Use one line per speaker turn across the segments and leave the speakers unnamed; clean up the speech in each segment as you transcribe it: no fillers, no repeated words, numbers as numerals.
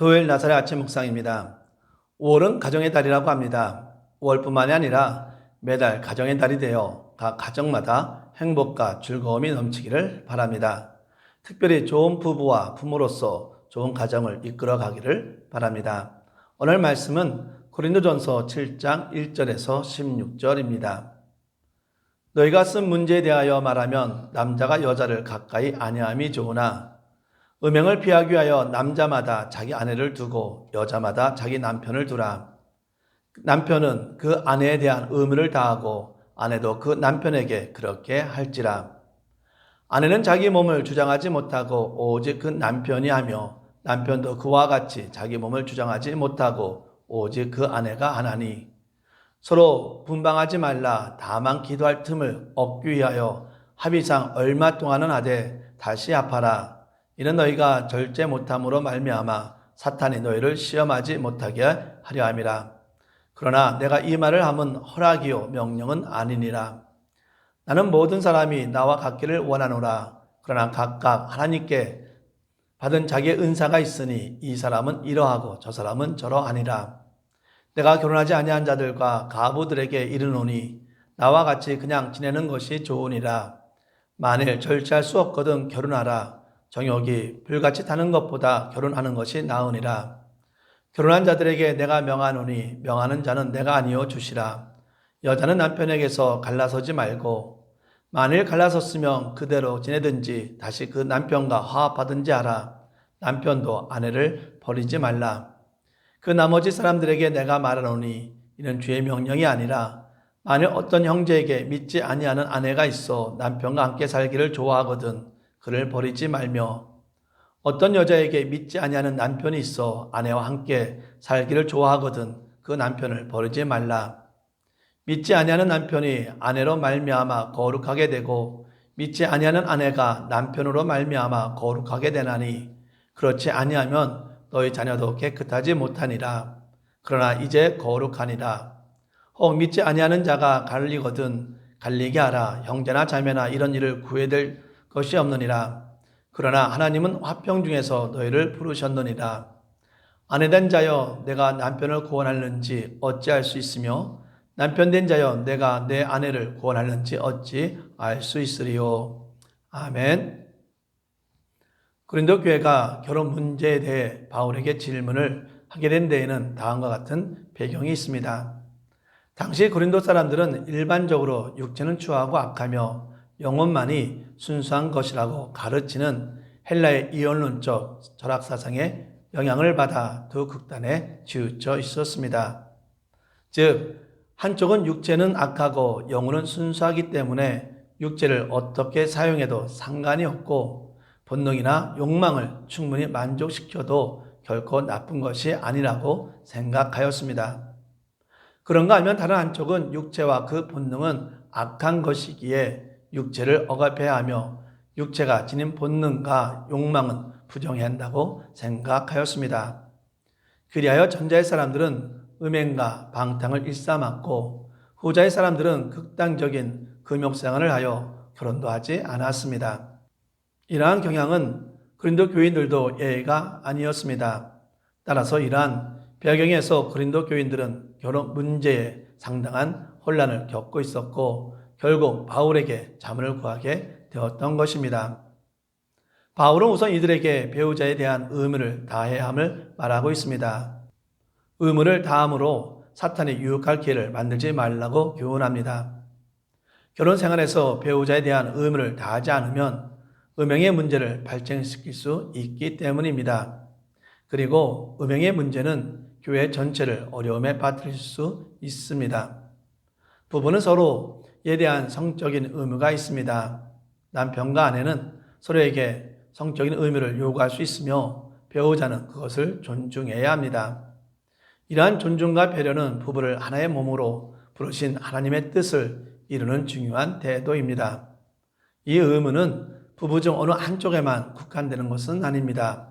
토요일 나사렛 아침 묵상입니다. 5월은 가정의 달이라고 합니다. 5월뿐만이 아니라 매달 가정의 달이 되어 각 가정마다 행복과 즐거움이 넘치기를 바랍니다. 특별히 좋은 부부와 부모로서 좋은 가정을 이끌어 가기를 바랍니다. 오늘 말씀은 고린도전서 7장 1절에서 16절입니다. 너희가 쓴 문제에 대하여 말하면 남자가 여자를 가까이 아니함이 좋으나 음행을 피하기 위하여 남자마다 자기 아내를 두고 여자마다 자기 남편을 두라. 남편은 그 아내에 대한 의무를 다하고 아내도 그 남편에게 그렇게 할지라. 아내는 자기 몸을 주장하지 못하고 오직 그 남편이 하며 남편도 그와 같이 자기 몸을 주장하지 못하고 오직 그 아내가 하나니 서로 분방하지 말라. 다만 기도할 틈을 얻기 위하여 합의상 얼마 동안은 하되 다시 합하라. 이는 너희가 절제 못함으로 말미암아 사탄이 너희를 시험하지 못하게 하려 함이라. 그러나 내가 이 말을 함은 허락이요 명령은 아니니라. 나는 모든 사람이 나와 같기를 원하노라. 그러나 각각 하나님께 받은 자기의 은사가 있으니 이 사람은 이러하고 저 사람은 저러하니라. 내가 결혼하지 아니한 자들과 가부들에게 이르노니 나와 같이 그냥 지내는 것이 좋으니라. 만일 절제할 수 없거든 결혼하라. 정욕이 불같이 타는 것보다 결혼하는 것이 나으니라. 결혼한 자들에게 내가 명하노니 명하는 자는 내가 아니요 주시라. 여자는 남편에게서 갈라서지 말고 만일 갈라섰으면 그대로 지내든지 다시 그 남편과 화합하든지 하라. 남편도 아내를 버리지 말라. 그 나머지 사람들에게 내가 말하노니 이는 주의 명령이 아니라 만일 어떤 형제에게 믿지 아니하는 아내가 있어 남편과 함께 살기를 좋아하거든 그를 버리지 말며 어떤 여자에게 믿지 아니하는 남편이 있어 아내와 함께 살기를 좋아하거든 그 남편을 버리지 말라. 믿지 아니하는 남편이 아내로 말미암아 거룩하게 되고 믿지 아니하는 아내가 남편으로 말미암아 거룩하게 되나니 그렇지 아니하면 너희 자녀도 깨끗하지 못하니라. 그러나 이제 거룩하니라. 혹 믿지 아니하는 자가 갈리거든 갈리게 하라. 형제나 자매나 이런 일을 구해될 것이 없느니라. 그러나 하나님은 화평 중에서 너희를 부르셨느니라. 아내된 자여 내가 남편을 구원하는지 어찌할 수 있으며 남편된 자여 내가 내 아내를 구원하는지 어찌 알 수 있으리요. 아멘. 고린도 교회가 결혼 문제에 대해 바울에게 질문을 하게 된 데에는 다음과 같은 배경이 있습니다. 당시 고린도 사람들은 일반적으로 육체는 추하고 악하며 영혼만이 순수한 것이라고 가르치는 헬라의 이원론적 철학사상에 영향을 받아 두 극단에 치우쳐 있었습니다. 즉 한쪽은 육체는 악하고 영혼은 순수하기 때문에 육체를 어떻게 사용해도 상관이 없고 본능이나 욕망을 충분히 만족시켜도 결코 나쁜 것이 아니라고 생각하였습니다. 그런가 하면 다른 한쪽은 육체와 그 본능은 악한 것이기에 육체를 억압해야 하며 육체가 지닌 본능과 욕망은 부정해야 한다고 생각하였습니다. 그리하여 전자의 사람들은 음행과 방탕을 일삼았고 후자의 사람들은 극단적인 금욕생활을 하여 결혼도 하지 않았습니다. 이러한 경향은 고린도 교인들도 예외가 아니었습니다. 따라서 이러한 배경에서 고린도 교인들은 결혼 문제에 상당한 혼란을 겪고 있었고 결국 바울에게 자문을 구하게 되었던 것입니다. 바울은 우선 이들에게 배우자에 대한 의무를 다해야 함을 말하고 있습니다. 의무를 다함으로 사탄이 유혹할 기회를 만들지 말라고 교훈합니다. 결혼 생활에서 배우자에 대한 의무를 다하지 않으면 음행의 문제를 발생시킬 수 있기 때문입니다. 그리고 음행의 문제는 교회 전체를 어려움에 빠뜨릴 수 있습니다. 부부는 서로에 대한 성적인 의무가 있습니다. 남편과 아내는 서로에게 성적인 의무를 요구할 수 있으며 배우자는 그것을 존중해야 합니다. 이러한 존중과 배려는 부부를 하나의 몸으로 부르신 하나님의 뜻을 이루는 중요한 태도입니다. 이 의무는 부부 중 어느 한쪽에만 국한되는 것은 아닙니다.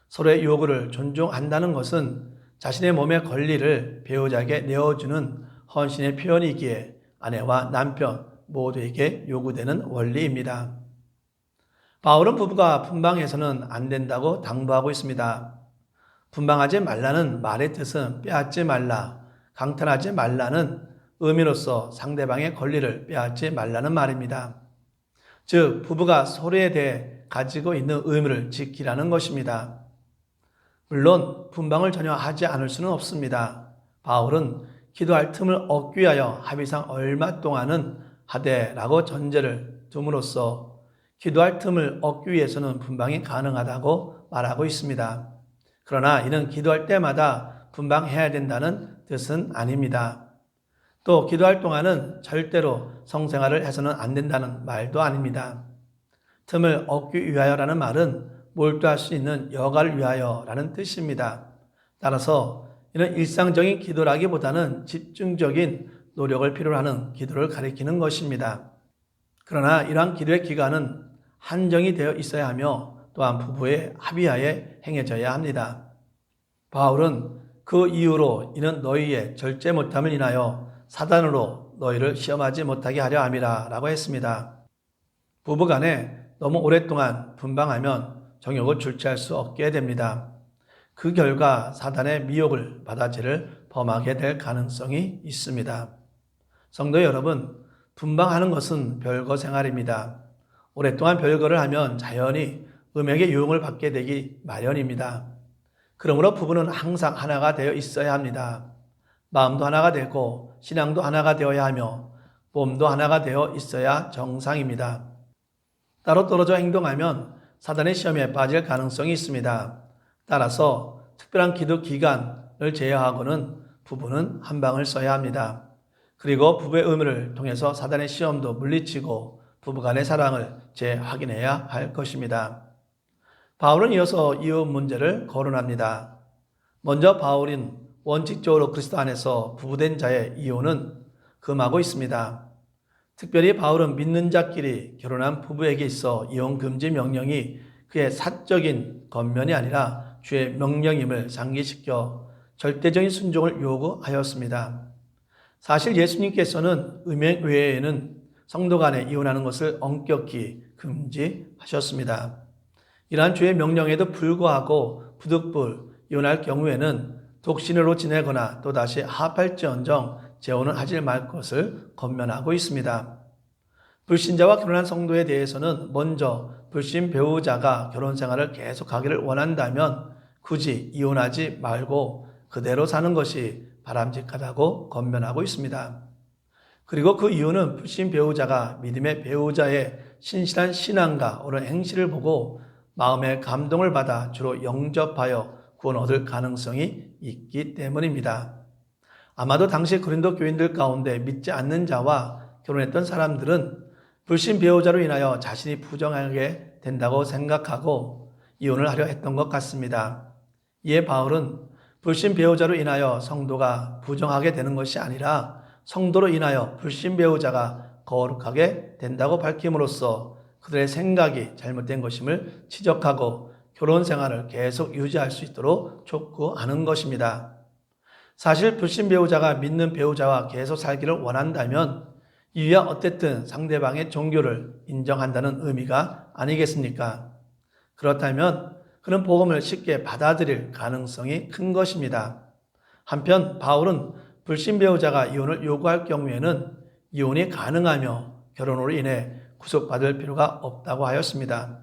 서로의 요구를 존중한다는 것은 자신의 몸의 권리를 배우자에게 내어주는 헌신의 표현이기에 아내와 남편 모두에게 요구되는 원리입니다. 바울은 부부가 분방해서는 안 된다고 당부하고 있습니다. 분방하지 말라는 말의 뜻은 빼앗지 말라, 강탈하지 말라는 의미로서 상대방의 권리를 빼앗지 말라는 말입니다. 즉, 부부가 서로에 대해 가지고 있는 의무를 지키라는 것입니다. 물론 분방을 전혀 하지 않을 수는 없습니다. 바울은 기도할 틈을 얻기 위하여 합의상 얼마 동안은 하되라고 전제를 둠으로써 기도할 틈을 얻기 위해서는 분방이 가능하다고 말하고 있습니다. 그러나 이는 기도할 때마다 분방해야 된다는 뜻은 아닙니다. 또 기도할 동안은 절대로 성생활을 해서는 안 된다는 말도 아닙니다. 틈을 얻기 위하여라는 말은 몰두할 수 있는 여가를 위하여라는 뜻입니다. 따라서 이는 일상적인 기도라기보다는 집중적인 노력을 필요로 하는 기도를 가리키는 것입니다. 그러나 이러한 기도의 기간은 한정이 되어 있어야 하며 또한 부부의 합의하에 행해져야 합니다. 바울은 그 이유로 이는 너희의 절제 못함을 인하여 사단으로 너희를 시험하지 못하게 하려 함이라 라고 했습니다. 부부간에 너무 오랫동안 분방하면 정욕을 줄치할 수 없게 됩니다. 그 결과 사단의 미혹을 받아 죄를 범하게 될 가능성이 있습니다. 성도 여러분, 분방하는 것은 별거 생활입니다. 오랫동안 별거를 하면 자연히 음욕의 유혹을 받게 되기 마련입니다. 그러므로 부부는 항상 하나가 되어 있어야 합니다. 마음도 하나가 되고 신앙도 하나가 되어야 하며 몸도 하나가 되어 있어야 정상입니다. 따로 떨어져 행동하면 사단의 시험에 빠질 가능성이 있습니다. 따라서 특별한 기도 기간을 제어하고는 부부는 한 방을 써야 합니다. 그리고 부부의 의무를 통해서 사단의 시험도 물리치고 부부간의 사랑을 재확인해야 할 것입니다. 바울은 이어서 이후 문제를 거론합니다. 먼저 바울은 원칙적으로 그리스도 안에서 부부된 자의 이혼은 금하고 있습니다. 특별히 바울은 믿는 자끼리 결혼한 부부에게 있어 이혼 금지 명령이 그의 사적인 겉면이 아니라 주의 명령임을 상기시켜 절대적인 순종을 요구하였습니다. 사실 예수님께서는 음행 외에는 성도 간에 이혼하는 것을 엄격히 금지하셨습니다. 이러한 주의 명령에도 불구하고 부득불 이혼할 경우에는 독신으로 지내거나 또다시 합할지언정 재혼은 하지 말 것을 권면하고 있습니다. 불신자와 결혼한 성도에 대해서는 먼저 불신 배우자가 결혼 생활을 계속하기를 원한다면 굳이 이혼하지 말고 그대로 사는 것이 바람직하다고 권면하고 있습니다. 그리고 그 이유는 불신 배우자가 믿음의 배우자의 신실한 신앙과 옳은 행실을 보고 마음의 감동을 받아 주로 영접하여 구원 얻을 가능성이 있기 때문입니다. 아마도 당시 고린도 교인들 가운데 믿지 않는 자와 결혼했던 사람들은 불신 배우자로 인하여 자신이 부정하게 된다고 생각하고 이혼을 하려 했던 것 같습니다. 이에 바울은 불신 배우자로 인하여 성도가 부정하게 되는 것이 아니라 성도로 인하여 불신 배우자가 거룩하게 된다고 밝힘으로써 그들의 생각이 잘못된 것임을 지적하고 결혼 생활을 계속 유지할 수 있도록 촉구하는 것입니다. 사실 불신 배우자가 믿는 배우자와 계속 살기를 원한다면 이유야 어쨌든 상대방의 종교를 인정한다는 의미가 아니겠습니까? 그렇다면 그는 복음을 쉽게 받아들일 가능성이 큰 것입니다. 한편 바울은 불신 배우자가 이혼을 요구할 경우에는 이혼이 가능하며 결혼으로 인해 구속받을 필요가 없다고 하였습니다.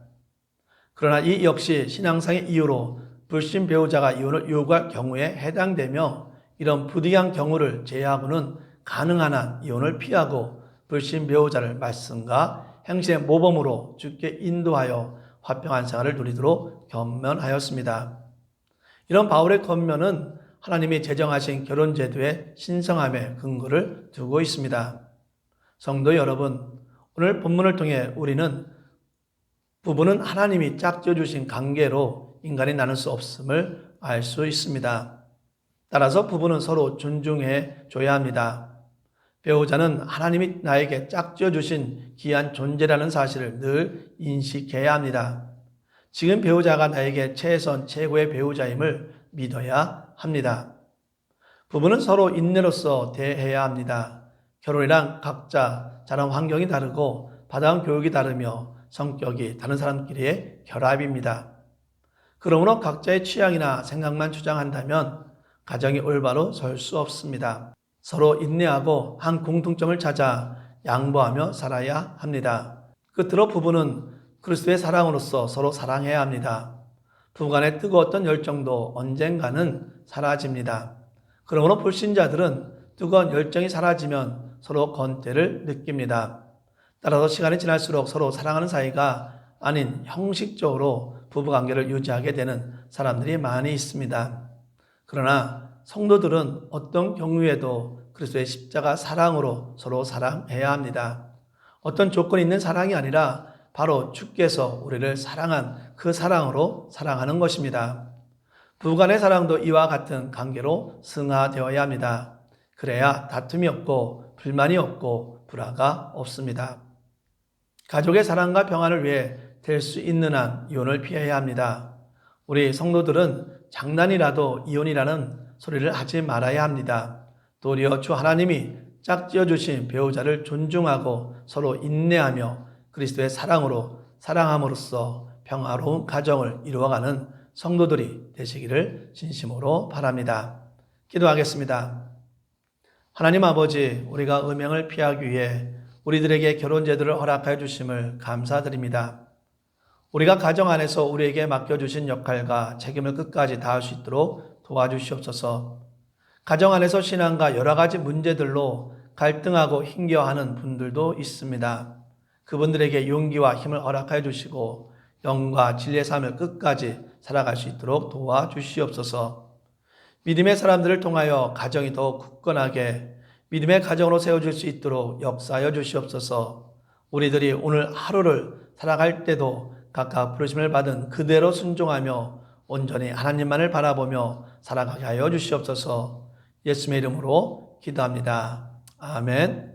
그러나 이 역시 신앙상의 이유로 불신 배우자가 이혼을 요구할 경우에 해당되며 이런 부득이한 경우를 제외하고는 가능한 한 이혼을 피하고 불신 배우자를 말씀과 행실의 모범으로 주께 인도하여 화평한 생활을 누리도록 권면하였습니다. 이런 바울의 권면은 하나님이 제정하신 결혼제도의 신성함에 근거를 두고 있습니다. 성도 여러분, 오늘 본문을 통해 우리는 부부는 하나님이 짝져주신 관계로 인간이 나눌 수 없음을 알 수 있습니다. 따라서 부부는 서로 존중해 줘야 합니다. 배우자는 하나님이 나에게 짝져주신 귀한 존재라는 사실을 늘 인식해야 합니다. 지금 배우자가 나에게 최선 최고의 배우자임을 믿어야 합니다. 부부는 서로 인내로서 대해야 합니다. 결혼이란 각자 자란 환경이 다르고 받아온 교육이 다르며 성격이 다른 사람끼리의 결합입니다. 그러므로 각자의 취향이나 생각만 주장한다면 가정이 올바로 설 수 없습니다. 서로 인내하고 한 공통점을 찾아 양보하며 살아야 합니다. 끝으로 부부는 그리스도의 사랑으로서 서로 사랑해야 합니다. 부부간의 뜨거웠던 열정도 언젠가는 사라집니다. 그러므로 불신자들은 뜨거운 열정이 사라지면 서로 건태를 느낍니다. 따라서 시간이 지날수록 서로 사랑하는 사이가 아닌 형식적으로 부부관계를 유지하게 되는 사람들이 많이 있습니다. 그러나 성도들은 어떤 경우에도 그리스도의 십자가 사랑으로 서로 사랑해야 합니다. 어떤 조건이 있는 사랑이 아니라 바로 주께서 우리를 사랑한 그 사랑으로 사랑하는 것입니다. 부부간의 사랑도 이와 같은 관계로 승화되어야 합니다. 그래야 다툼이 없고 불만이 없고 불화가 없습니다. 가족의 사랑과 평안을 위해 될 수 있는 한 이혼을 피해야 합니다. 우리 성도들은 장난이라도 이혼이라는 소리를 하지 말아야 합니다. 도리어 주 하나님이 짝지어 주신 배우자를 존중하고 서로 인내하며 그리스도의 사랑으로 사랑함으로써 평화로운 가정을 이루어가는 성도들이 되시기를 진심으로 바랍니다. 기도하겠습니다. 하나님 아버지, 우리가 음행을 피하기 위해 우리들에게 결혼 제도를 허락하여 주심을 감사드립니다. 우리가 가정 안에서 우리에게 맡겨주신 역할과 책임을 끝까지 다할 수 있도록 도와주시옵소서. 가정 안에서 신앙과 여러 가지 문제들로 갈등하고 힘겨워하는 분들도 있습니다. 그분들에게 용기와 힘을 허락하여 주시고 영과 진리의 삶을 끝까지 살아갈 수 있도록 도와주시옵소서. 믿음의 사람들을 통하여 가정이 더욱 굳건하게 믿음의 가정으로 세워질 수 있도록 역사하여 주시옵소서. 우리들이 오늘 하루를 살아갈 때도 각각 부르심을 받은 그대로 순종하며 온전히 하나님만을 바라보며 살아가게 하여 주시옵소서. 예수님의 이름으로 기도합니다. 아멘.